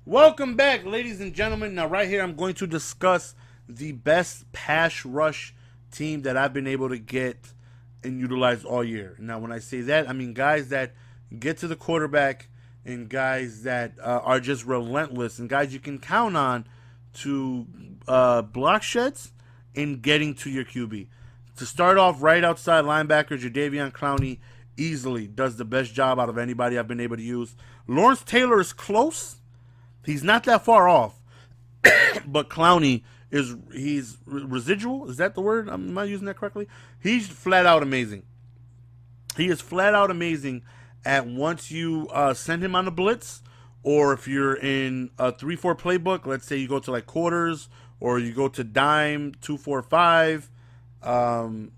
Welcome back, ladies and gentlemen. Now, right here, I'm going to discuss the best pass rush team that I've been able to get and utilize all year. Now, when I say that, I mean guys that get to the quarterback and guys that are just relentless and guys you can count on to block sheds and getting to your QB. To start off, right outside linebacker, Jadeveon Clowney easily does the best job out of anybody I've been able to use. Lawrence Taylor is close. He's not that far off, but Clowney he's residual. Is that the word? Am I using that correctly? He's flat out amazing. He is flat out amazing at once you send him on a blitz, or if you're in a 3-4 playbook, let's say you go to like quarters or you go to dime 2-4-5, and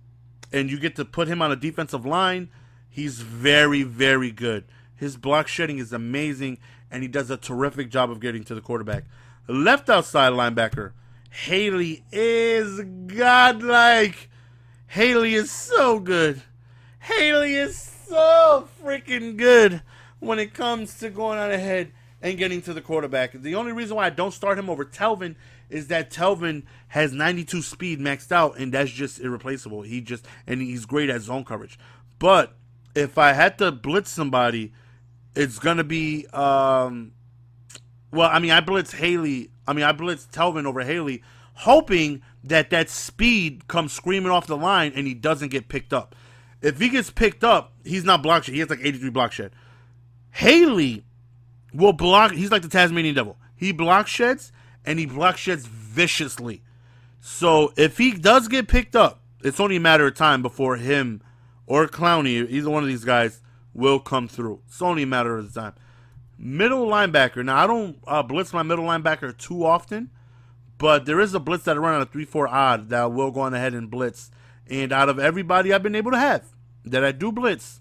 you get to put him on a defensive line. He's very, very good. His block shedding is amazing, and he does a terrific job of getting to the quarterback. Left outside linebacker, Haley is godlike. Haley is so good. Haley is so freaking good when it comes to going on ahead and getting to the quarterback. The only reason why I don't start him over Telvin is that Telvin has 92 speed maxed out, and that's just irreplaceable. He's great at zone coverage. But if I had to blitz somebody, it's going to be, I blitz Telvin over Haley, hoping that speed comes screaming off the line and he doesn't get picked up. If he gets picked up, he's not block shed. He has like 83 block shed. Haley will block. He's like the Tasmanian devil. He block sheds, and he block sheds viciously. So if he does get picked up, it's only a matter of time before him or Clowney, either one of these guys, will come through. It's only a matter of time. Middle linebacker. Now, I don't blitz my middle linebacker too often, but there is a blitz that I run on a 3-4 odd that I will go on ahead and blitz. And out of everybody I've been able to have that I do blitz,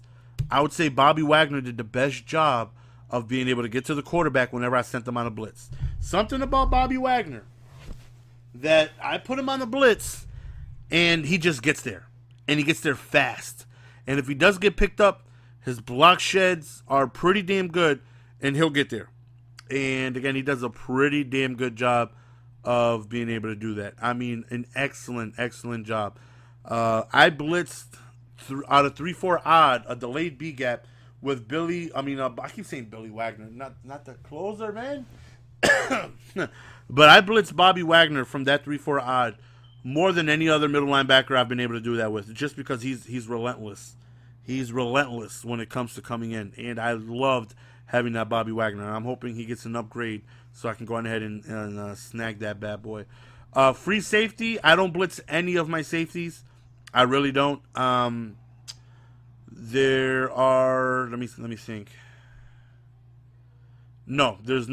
I would say Bobby Wagner did the best job of being able to get to the quarterback whenever I sent them on a blitz. Something about Bobby Wagner that I put him on the blitz, and he just gets there. And he gets there fast. And if he does get picked up, his block sheds are pretty damn good, and he'll get there. And again, he does a pretty damn good job of being able to do that. I mean, an excellent, excellent job. I blitzed out of 3-4 odd, a delayed B gap with Billy. I keep saying Billy Wagner, not the closer, man. But I blitzed Bobby Wagner from that 3-4 odd more than any other middle linebacker I've been able to do that with, just because he's relentless. He's relentless when it comes to coming in, and I loved having that Bobby Wagner. And I'm hoping he gets an upgrade so I can go on ahead and snag that bad boy. Free safety, I don't blitz any of my safeties. I really don't. There are, let me think. No, there's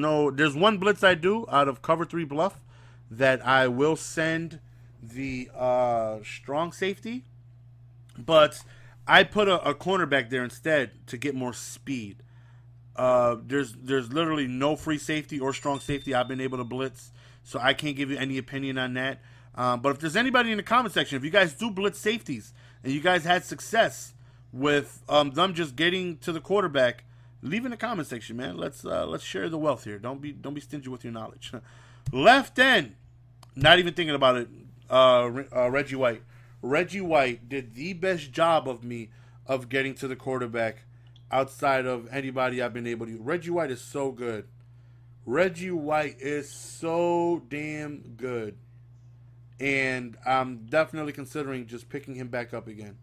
one blitz I do out of cover 3 bluff that I will send the strong safety, but I put a cornerback there instead to get more speed. There's literally no free safety or strong safety I've been able to blitz, so I can't give you any opinion on that. But if there's anybody in the comment section, if you guys do blitz safeties and you guys had success with them just getting to the quarterback, leave in the comment section, man. Let's share the wealth here. Don't be stingy with your knowledge. Left end, not even thinking about it. Reggie White. Reggie White did the best job of getting to the quarterback outside of anybody I've been able to. Reggie White is so good. Reggie White is so damn good. And I'm definitely considering just picking him back up again.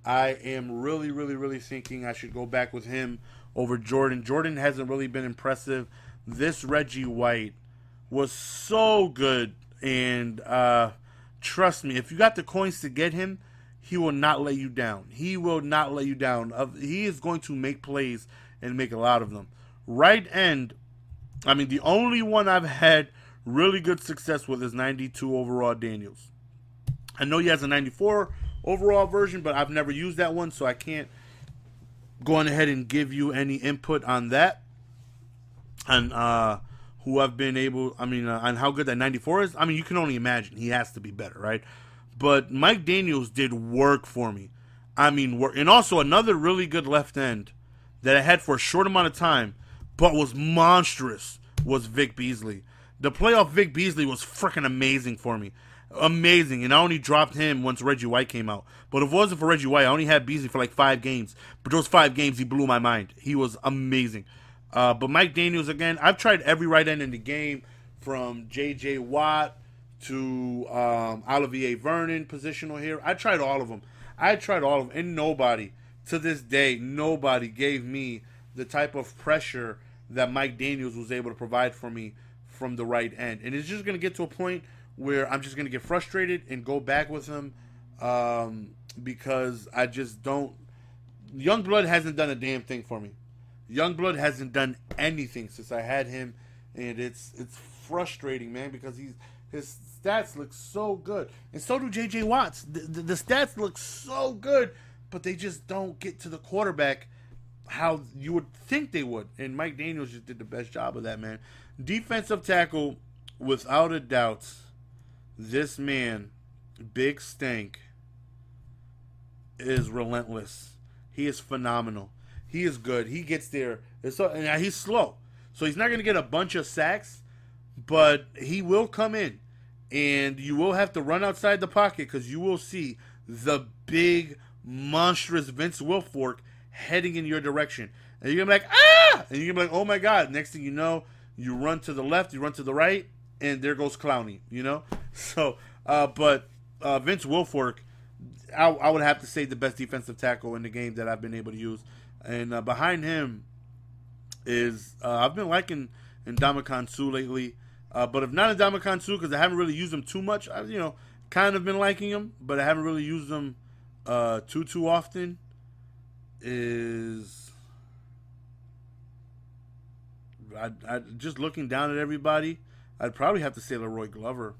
I am really, really, really thinking I should go back with him over Jordan. Jordan hasn't really been impressive. This Reggie White was so good. And trust me, if you got the coins to get him, he will not let you down. He will not let you down. He is going to make plays and make a lot of them. Right end, the only one I've had really good success with is 92 overall Daniels. I know he has a 94 overall version, but I've never used that one, so I can't go on ahead and give you any input on that. And who I've been able, on how good that 94 is. You can only imagine. He has to be better, right? But Mike Daniels did work for me. Work. And also another really good left end that I had for a short amount of time, but was monstrous, was Vic Beasley. The playoff Vic Beasley was freaking amazing for me. Amazing. And I only dropped him once Reggie White came out. But if it wasn't for Reggie White, I only had Beasley for like 5 games. But those 5 games, he blew my mind. He was amazing. But Mike Daniels, again, I've tried every right end in the game, from J.J. Watt to Olivier Vernon, positional here. I tried all of them. And nobody, to this day, nobody gave me the type of pressure that Mike Daniels was able to provide for me from the right end. And it's just going to get to a point where I'm just going to get frustrated and go back with him, because I just don't. Youngblood hasn't done a damn thing for me. Youngblood hasn't done anything since I had him, and it's frustrating, man, because his stats look so good, and so do J.J. Watt's. The stats look so good, but they just don't get to the quarterback how you would think they would. And Mike Daniels just did the best job of that, man. Defensive tackle, without a doubt, this man, Big Stank, is relentless. He is phenomenal. He is good. He gets there. And he's slow. So he's not going to get a bunch of sacks, but he will come in. And you will have to run outside the pocket, because you will see the big, monstrous Vince Wilfork heading in your direction. And you're going to be like, ah! And you're going to be like, oh my God. Next thing you know, you run to the left, you run to the right, and there goes Clowney, you know? So, but Vince Wilfork, I would have to say the best defensive tackle in the game that I've been able to use. And behind him is, I've been liking Ndamukong Suh lately. But if not Ndamukong Suh, because I haven't really used him too much, I've, kind of been liking him, but I haven't really used him too often, is... I just looking down at everybody, I'd probably have to say Leroy Glover.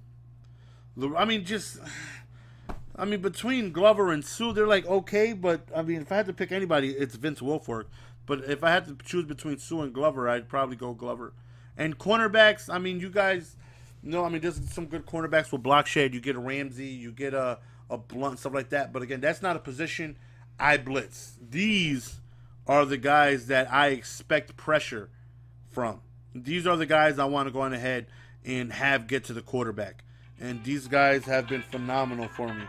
Between Glover and Suh, they're like okay, but if I had to pick anybody, it's Vince Wilfork. But if I had to choose between Suh and Glover, I'd probably go Glover. And cornerbacks, you guys know, there's some good cornerbacks with block shed. You get a Ramsey, you get a Blunt, stuff like that. But again, that's not a position I blitz. These are the guys that I expect pressure from. These are the guys I want to go on ahead and have get to the quarterback. And these guys have been phenomenal for me.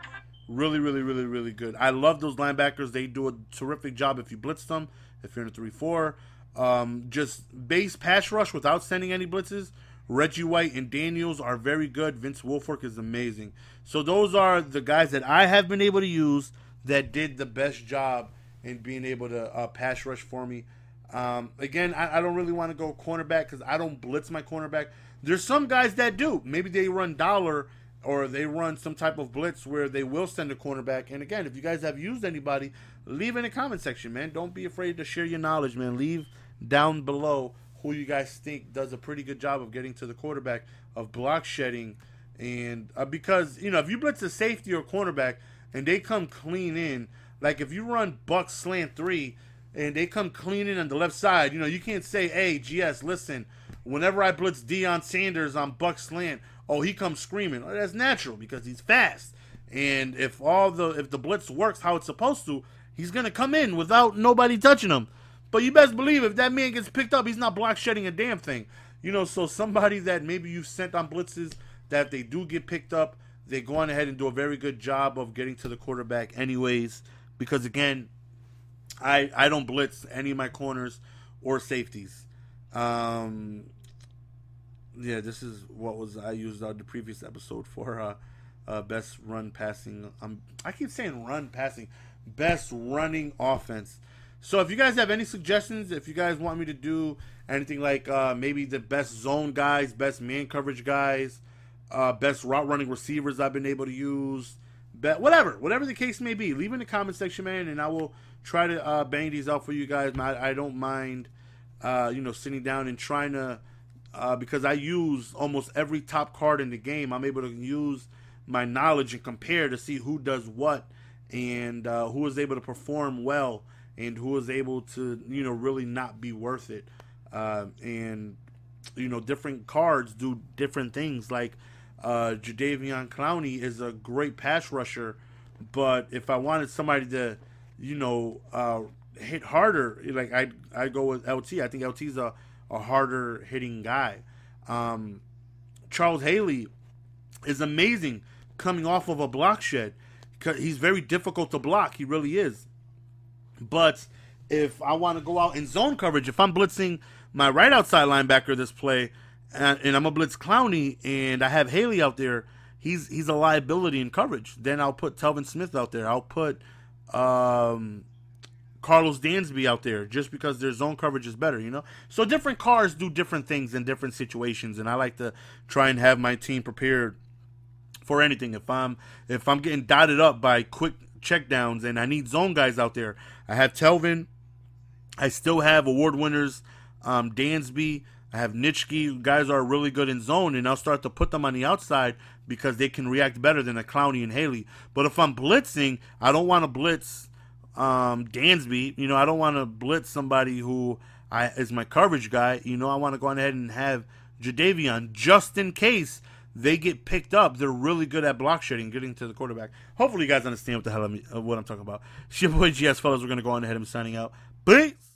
Really, really, really, really good. I love those linebackers. They do a terrific job if you blitz them, if you're in a 3-4. Just base pass rush without sending any blitzes. Reggie White and Daniels are very good. Vince Wilfork is amazing. So those are the guys that I have been able to use that did the best job in being able to pass rush for me. Again, I don't really want to go cornerback because I don't blitz my cornerback. There's some guys that do. Maybe they run dollar or they run some type of blitz where they will send a cornerback. And again, if you guys have used anybody, leave in the comment section, man. Don't be afraid to share your knowledge, man. Leave down below who you guys think does a pretty good job of getting to the quarterback, of block shedding. And because, if you blitz a safety or cornerback and they come clean in, like if you run Buck slant 3 and they come clean in on the left side, you can't say, hey, GS, listen, whenever I blitz Deion Sanders on Buck slant, oh, he comes screaming. Oh, that's natural because he's fast. And if the blitz works how it's supposed to, he's going to come in without nobody touching him. But you best believe if that man gets picked up, he's not block shedding a damn thing. So somebody that maybe you've sent on blitzes, that if they do get picked up, they go on ahead and do a very good job of getting to the quarterback anyways. Because, again, I don't blitz any of my corners or safeties. This is what I used the previous episode for best run passing. I keep saying run passing. Best running offense. So if you guys have any suggestions, if you guys want me to do anything like maybe the best zone guys, best man coverage guys, best route running receivers I've been able to use, whatever the case may be, leave in the comment section, man, and I will try to bang these out for you guys. I don't mind, sitting down and trying to, because I use almost every top card in the game. I'm able to use my knowledge and compare to see who does what and who is able to perform well and who is able to, really not be worth it. And different cards do different things. Like Jadeveon Clowney is a great pass rusher, but if I wanted somebody to, hit harder, like I go with LT. I think LT's a a harder hitting guy. Charles Haley is amazing coming off of a block shed. He's very difficult to block. He really is. But if I want to go out in zone coverage, if I'm blitzing my right outside linebacker this play, and I'm going to blitz Clowney, and I have Haley out there, he's a liability in coverage. Then I'll put Telvin Smith out there. I'll put Carlos Dansby out there just because their zone coverage is better, you know? So different cars do different things in different situations, and I like to try and have my team prepared for anything. If I'm getting dotted up by quick checkdowns and I need zone guys out there, I have Telvin. I still have award winners, Dansby. I have Nitschke. Guys are really good in zone, and I'll start to put them on the outside because they can react better than a Clowney and Haley. But if I'm blitzing, I don't want to blitz Dansby. You know, I don't want to blitz somebody who is my coverage guy. You know, I want to go ahead and have Jadeveon just in case they get picked up. They're really good at block shedding, getting to the quarterback. Hopefully you guys understand what the hell what I'm talking about. It's your boy GS, fellas. We're going to go on ahead and signing out. Peace!